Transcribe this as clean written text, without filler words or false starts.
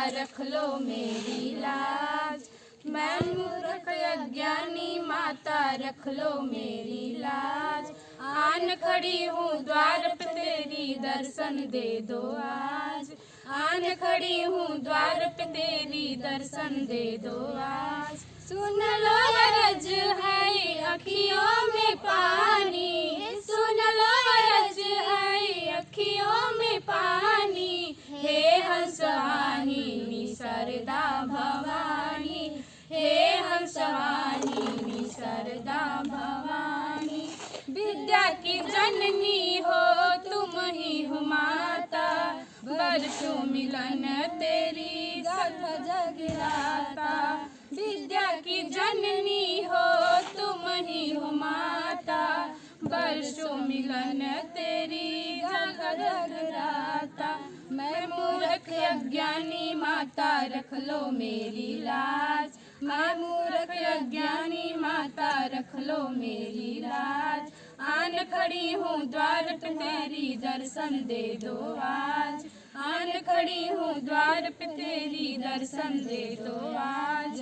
रख लो मेरी लाज। मैं मूर्ख अज्ञानी माता रख लो मेरी लाज। आन खड़ी हूँ द्वार पे तेरी दर्शन दे दो आज। आन खड़ी हूँ द्वार पे तेरी दर्शन दे दो आज। सुन लो अरज है अखियों में पानी, सुन लो अरज है अखियों में पानी। हे हंसवाहिनी शारदा भवानी, हे हंसवाहिनी शारदा भवानी। विद्या की जननी हो तुम ही हो माता, बरसों मिलन तेरी जग जगराता। विद्या की जननी हो तुम ही हो माता, बरसों मिलन तेरी जग जगराता। मैं मूर्ख अज्ञानी माता रख लो मेरी लाज। मैं मूर्ख अज्ञानी माता रख लो मेरी लाज। आन खड़ी हूँ द्वार पे तेरी दर्शन दे दो आज। आन खड़ी हूँ द्वार पे तेरी दर्शन दे दो आज।